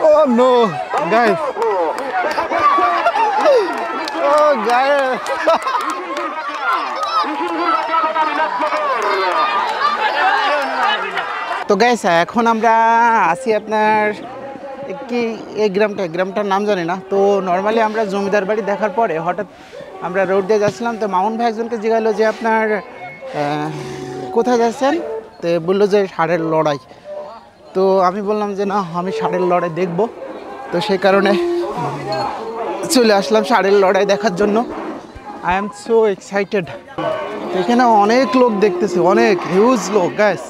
Oh no, guys. Oh guys. তো guys এখন আমরা আছি আপনার কি এই গ্রামটার নাম জানি না। তো নর্মালি আমরা জমিদার বাড়ি দেখার পরে হঠাৎ আমরা রোড দিয়ে যাচ্ছিলাম, তো মামুন ভাই একজনকে জিজ্ঞাসা যে আপনার কোথায় যাচ্ছেন, তো বললো যে ষাঁড়ের লড়াই। তো আমি বললাম যে না, আমি ষাঁড়ের লড়াই দেখব। তো সেই কারণে চলে আসলাম ষাঁড়ের লড়াই দেখার জন্য। I am so excited. এখানে অনেক লোক দেখতেছি, অনেক হিউজ লোক গাইস।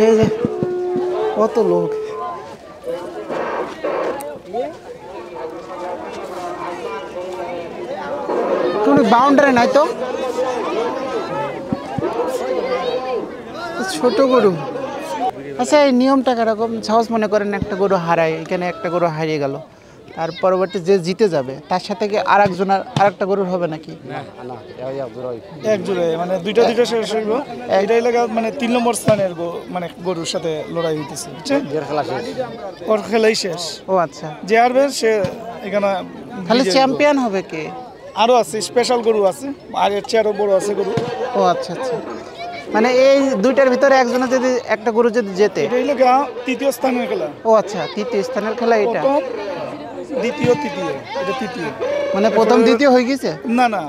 এই যে কত লোক, কোনো বাউন্ডারি নাই তো, ছোট গরু। আচ্ছা এই নিয়মটা কিরকম? সাহস মনে করেন একটা গরু হারায়, এখানে একটা গরু হারিয়ে গেল, তার পরবর্তী যে জিতে যাবে তার সাথে কি আরেকটা গরুর হবে নাকি? এক জোড়ে মানে দুইটা শেষ হইব। এইটাই লাগা মানে 3 নম্বর স্থানের মানে গরুর সাথে লড়াই হইতেছে, বুঝছেন? ওর খেলাই শেষ। ও আচ্ছা, যে হারবে সে এখানে খালি চ্যাম্পিয়ন হবে কে? আরো আছে স্পেশাল গরু আছে, আর এর চেয়ে আরো বড় আছে গরু। ও আচ্ছা আচ্ছা, মানে এই দুইটার ভিতরে একজনের যদি একটা গরু যদি জেতে, এটাই লাগা তৃতীয় স্থানের খেলা। ও আচ্ছা, তৃতীয় স্থানের খেলা এটা। প্রথম দ্বিতীয় তৃতীয়, এটা তৃতীয়। মানে প্রথম দ্বিতীয় হয়ে গেছে? না না,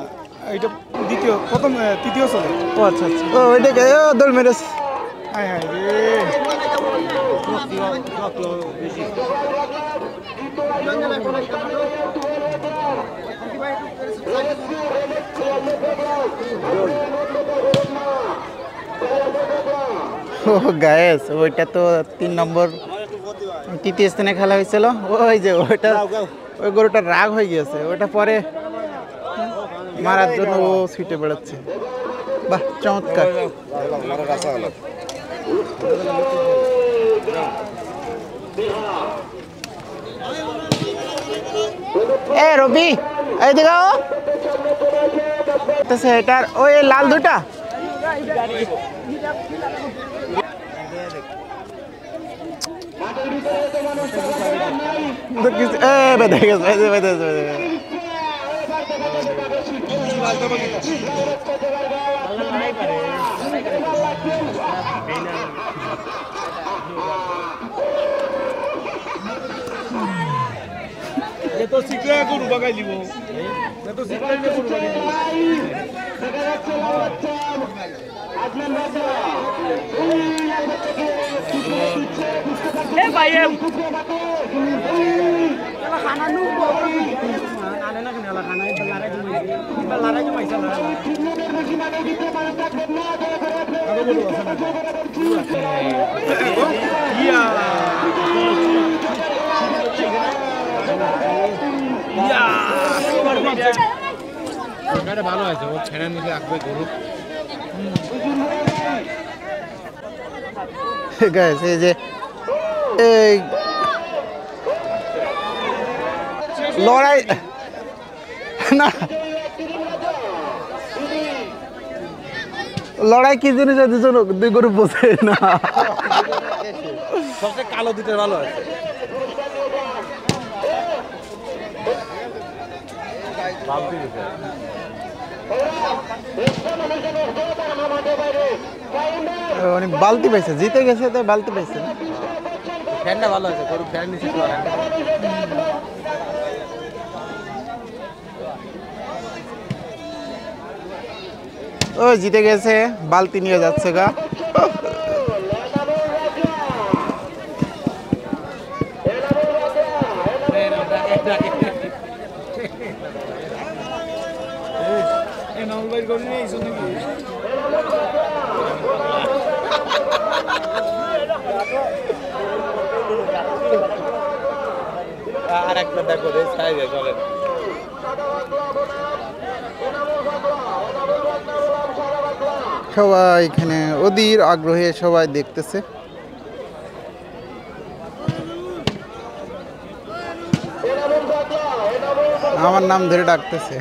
এটা দ্বিতীয়, প্রথম তৃতীয় চলে। ও আচ্ছা আচ্ছা, ও ওইটাকে দৌড় মেরেছে। হায় হায় রে, ও গায়েস, ওইটা তো 3 নম্বর তৃতীয় স্থানে খেলা হয়েছিল। ওই যে ওইটা, ওই গরুটার রাগ হয়ে গিয়েছে, ওইটা পরে মারার জন্য ও ছুটে বেড়াচ্ছে। বাহ চমৎকার। এ রবি এই দিকে এটার ওই লাল দুটা তো শিখলে গরু বাগাই দিব, তো শিখলে গরু বাগাই দিব। এ ভাই এ খানা নু আনে না কেন খানা লারাই জমাইছে আরো বড় আছে না ইয়া ভালো আছে, ও ছেড়ে নিলে আসবে গরু। এই যে এই লড়াই না, লড়াই কি জিনিস দুই গরু বোঝে না। সবচেয়ে কালো দিতে ভালো আছে। অনেক বালতি পাইছে, জিতে গেছে তাই বালতি পাইছে। ফ্যানটা ভালো আছে, গরু ফ্যান নিচে ও জিতে গেছে, বালতি নিয়ে যাচ্ছে গা। আর একটা দেখো রে সাইজে চলে। সবাই এখানে অধীর আগ্রহে সবাই দেখতেছে। আমার নাম ধরে ডাকতেছে।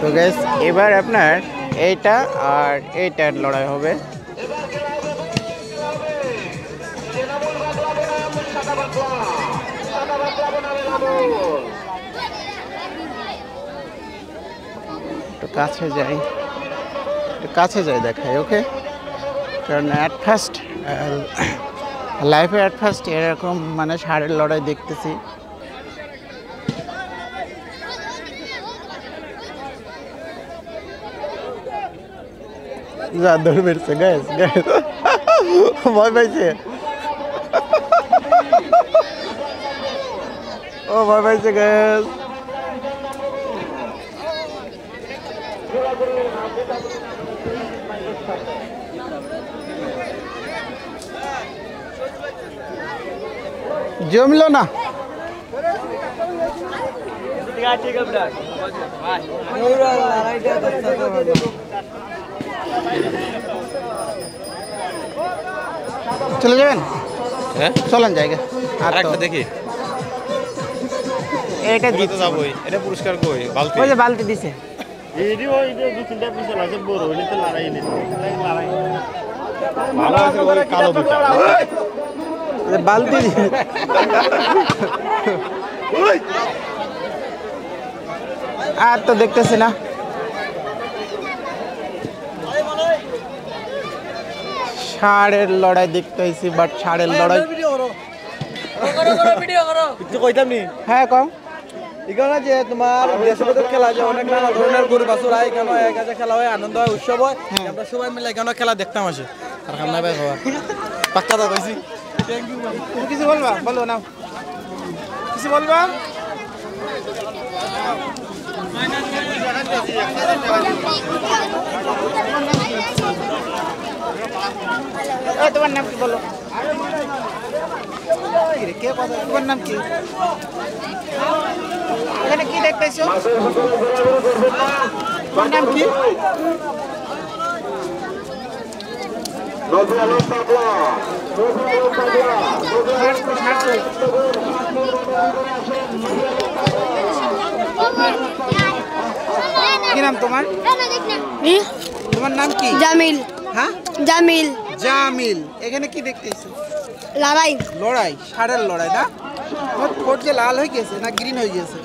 তো গাইস এবার আপনার এইটা আর এইটার লড়াই হবে। একটু কাছে যাই দেখাই, ওকে? কারণ অ্যাট ফার্স্ট লাইফে এরকম মানে ষাঁড়ের লড়াই দেখতেছি। যা দৌড় বেরছে গ্যাস ভয় পাইছে, ও ভয় পাইছে গ্যাস। জমলো না। চলে যাবেন? হ্যাঁ চলেন জায়গা আর আরেকটা দেখি। এটা জিতে যাবই। এটা পুরস্কার কই? বালতি। ওই যে বালতি দিছে। ভালো আছে ওই কালো দুটো। বালতি আর তো দেখতেছি না। ষাঁড়ের লড়াই দেখতে হয়েছি, বাট ষাঁড়ের লড়াই হ্যাঁ কম এখানে যে তোমার দেশবাদের খেলা যে অনেক নানা ধরনের গরু বাছুর হয়, এখানে এক কাছে খেলা হয়, আনন্দ হয়, উৎসব হয়। আমরা সবাই মিলে এখানে খেলা দেখতাম আসে। আর খান্না ভাই খাওয়া পাক্কা দা কইছি। কিছু বলবা? বলো না, কিছু বলবা? তোমার নাম কি বলো? কে কথা? তোমার নাম কি? এখানে কি দেখতেছো? তোমার নাম কি? কি নাম তোমার? তোমার নাম কি? জামিল। হ্যাঁ জামিল। জামিল। এখানে কি দেখতেছো? লড়াই। লড়াই, ষাঁড়ের লড়াই না? তোমার ঠোঁট যে লাল হয়ে গেছে না গ্রিন হয়ে গেছে?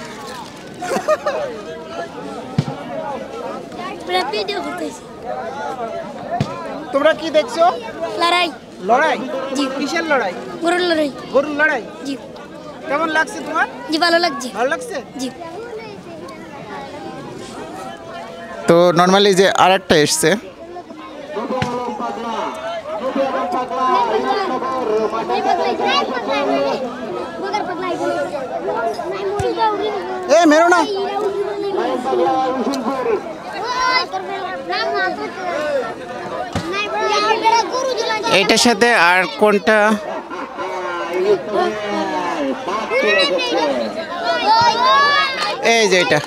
ভিডিও করতেছি। তোমরা কি দেখছো? লড়াই। লড়াই? জি। কিসের লড়াই? গরুর লড়াই। গরুর লড়াই? জি। কেমন লাগছে তোমার? জি ভালো লাগছে। ভালো লাগছে? জি। তো নর্মালি যে আরেকটা এসছে এ মেরো না। এইটার সাথে আর কোনটা? এই যে এটা।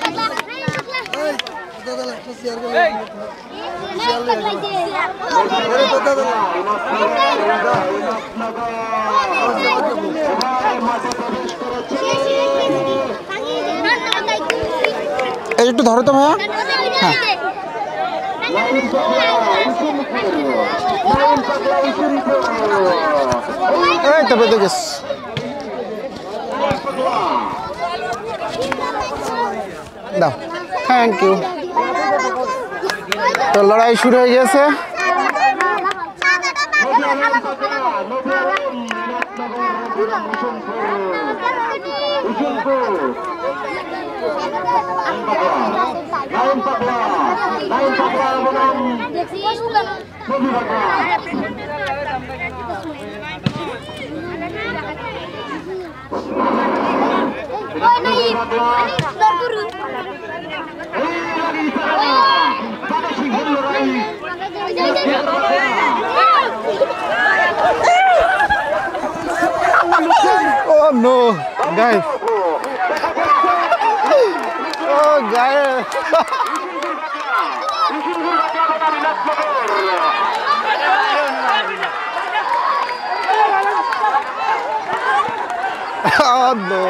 এই একটু ধরো তো ভাইয়া। হ্যাঁ এই তো বেঁধে গেছ। দাও, থ্যাংক ইউ। তো লড়াই শুরু হয়ে গেছে। Oh no, guys. Oh, guys. Oh no.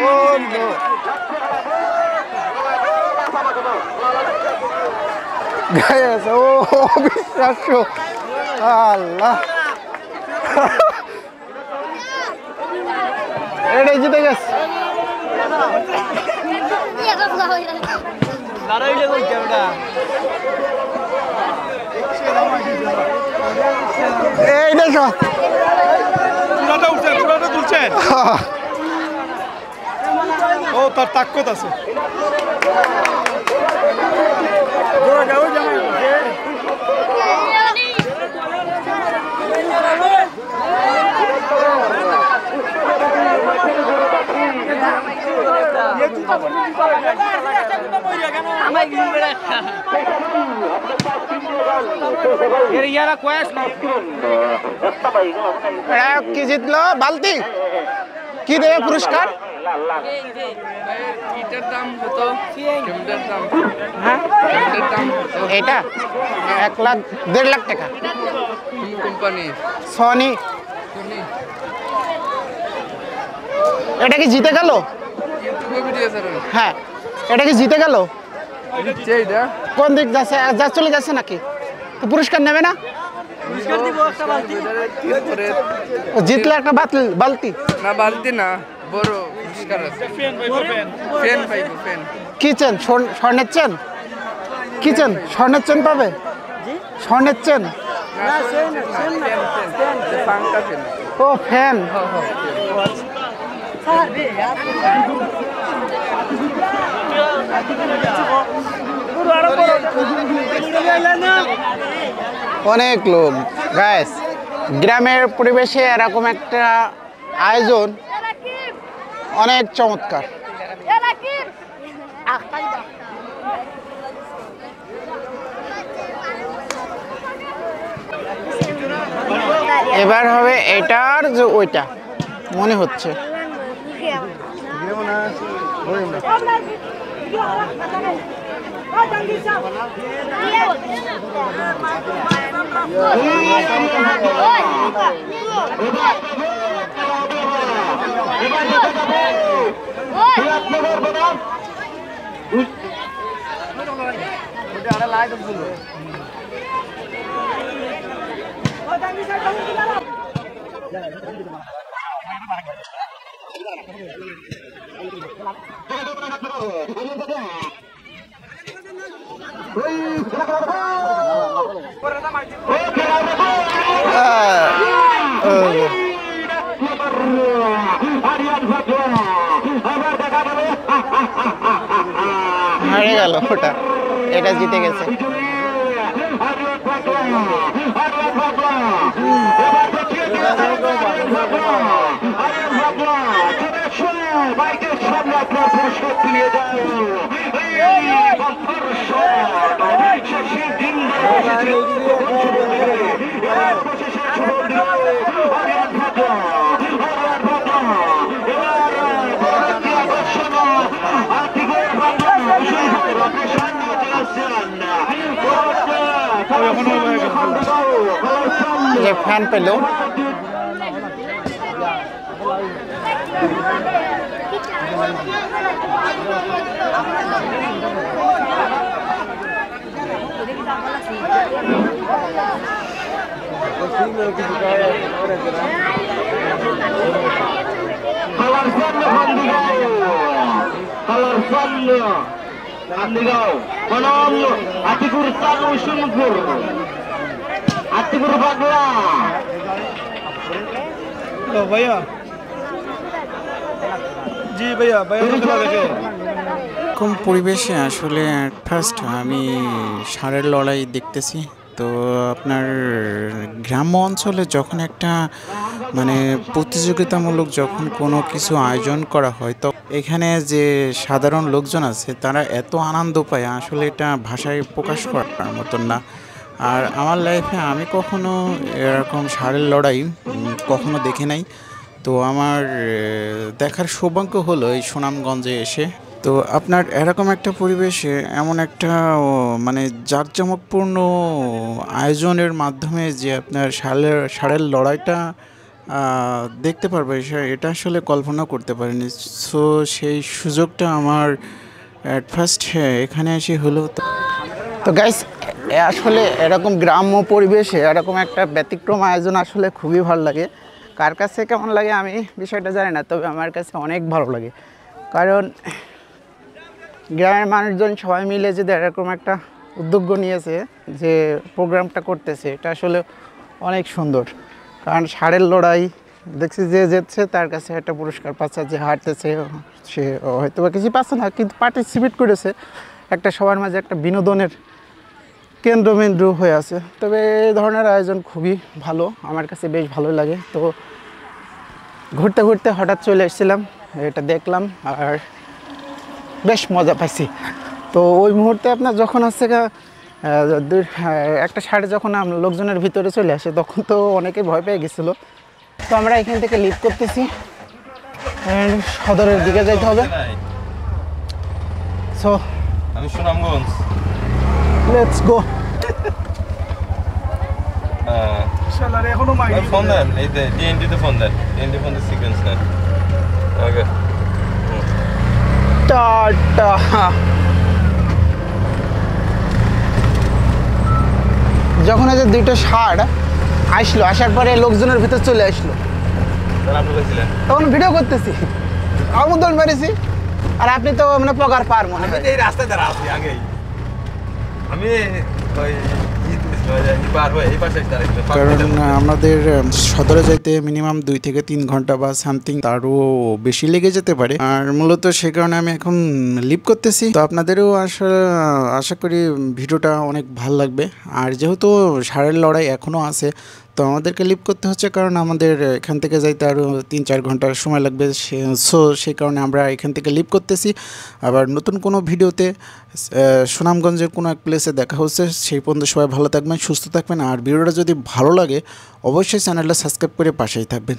Oh no. Guys, oh, বিশ্বাস্য আল্লাহ এটাই জিতে গেছে এই দেখো পুরাটা তুলছেন ও তার তাকত আছে কি জিতলো বালতি কি দেবে পুরস্কার এটা 1 লাখ 1.5 লাখ টাকা কোম্পানি সনি এটা কি জিতে গেল হ্যাঁ এটা কি জিতে গেল কোন দিক যাচ্ছে চলে যাচ্ছে নাকি তো পুরস্কার নেবে না জিতলে একটা বালতি না বালতি না বড় পুরস্কার আছে ফ্যান পাইবো ফ্যান কি চেন স্বর্ণের চেন কি চেন স্বর্ণের চেন পাবে স্বর্ণের চেন পাঙ্কা ফ্যান ও ফ্যান অনেক লোক গাইস গ্রামের পরিবেশে এরকম একটা আয়োজন অনেক চমৎকার এবার হবে এটার যে ওইটা মনে হচ্ছে হারিয়ে গেল ওটা এটা জিতে গেছে যে ফ্যান পেল भैया जी भैया भैया खेला देखे এরকম পরিবেশে আসলে ফার্স্ট আমি ষাঁড়ের লড়াই দেখতেছি। তো আপনার গ্রাম্য অঞ্চলে যখন একটা মানে প্রতিযোগিতামূলক যখন কোনো কিছু আয়োজন করা হয় তো এখানে যে সাধারণ লোকজন আছে তারা এত আনন্দ পায় আসলে এটা ভাষায় প্রকাশ করার মতন না। আর আমার লাইফে আমি কখনো এরকম ষাঁড়ের লড়াই কখনো দেখি নাই। তো আমার দেখার সৌভাগ্য হলো এই সুনামগঞ্জে এসে। তো আপনার এরকম একটা পরিবেশে এমন একটা মানে জাঁকজমকপূর্ণ আয়োজনের মাধ্যমে যে আপনার ষাঁড়ের লড়াইটা দেখতে পারবে, এটা আসলে কল্পনা করতে পারিনি। সো সেই সুযোগটা আমার অ্যাট ফার্স্ট এখানে এসে হলো। তো গাইস, আসলে এরকম গ্রাম্য পরিবেশে এরকম একটা ব্যতিক্রম আয়োজন আসলে খুবই ভালো লাগে। কার কাছে কেমন লাগে আমি বিষয়টা জানি না, তবে আমার কাছে অনেক ভালো লাগে। কারণ গ্রামের মানুষজন সবাই মিলে যদি এরকম একটা উদ্যোগ নিয়েছে যে প্রোগ্রামটা করতেছে, এটা আসলে অনেক সুন্দর। কারণ ষাঁড়ের লড়াই দেখছি যে যেচ্ছে তার কাছে একটা পুরস্কার পাচ্ছে, যে হারতেছে সে হয়তো বা কিছু পাচ্ছে না, কিন্তু পার্টিসিপেট করেছে, একটা সবার মাঝে একটা বিনোদনের কেন্দ্রবিন্দু হয়ে আছে। তবে এই ধরনের আয়োজন খুবই ভালো, আমার কাছে বেশ ভালো লাগে। তো ঘুরতে ঘুরতে হঠাৎ চলে এসেছিলাম, এটা দেখলাম আর বেশ মজা পাইছি। তো ওই মুহূর্তে আপনার যখন হচ্ছে একটা ষাঁড় যখন লোকজনের ভিতরে চলে আসে তখন তো অনেকে ভয় পেয়ে গেছিলো। তো আমরা এখান থেকে লিভ করতেছি, সদরের দিকে যাইতে হবে। সো আমি সুনামগঞ্জ। Let's go. শালারে এখনো মাইরি ফোন দেন, এই যে ডিএনডিতে ফোন দেন, ডিএনডি ফোন দিয়ে সিকোয়েন্স নেন। ওকে, টাটা। যখন এই যে দুইটা ষাঁড় আসলো, আসার পরে লোকজনের ভিতর চলে আসলো, তাহলে আপনি বলছিলেন তখন ভিডিও করতেছি, আমন্ত্রণ মেরেছি। আর আপনি তো মানে পগার পার মনে হয়। এই রাস্তায় দাঁড়া আছি আগেই, আমি ওই কারণ আমাদের সদরে যাইতে মিনিমাম 2 থেকে 3 ঘন্টা বা সামথিং তারও বেশি লেগে যেতে পারে। আর মূলত সে কারণে আমি এখন লিভ করতেছি। তো আপনাদেরও আশা করি ভিডিওটা অনেক ভালো লাগবে। আর যেহেতু ষাঁড়ের লড়াই এখনও আছে, তো আমাদেরকে লিভ করতে হচ্ছে, কারণ আমাদের এখান থেকে যাইতে আরও 3-4 ঘন্টার সময় লাগবে। সেই কারণে আমরা এখান থেকে লিভ করতেছি। আবার নতুন কোনো ভিডিওতে সুনামগঞ্জের কোনো এক প্লেসে দেখা হচ্ছে। সেই পর্যন্ত সবাই ভালো থাকবেন, সুস্থ থাকবেন। আর ভিডিওটা যদি ভালো লাগে অবশ্যই চ্যানেলটা সাবস্ক্রাইব করে পাশেই থাকবেন।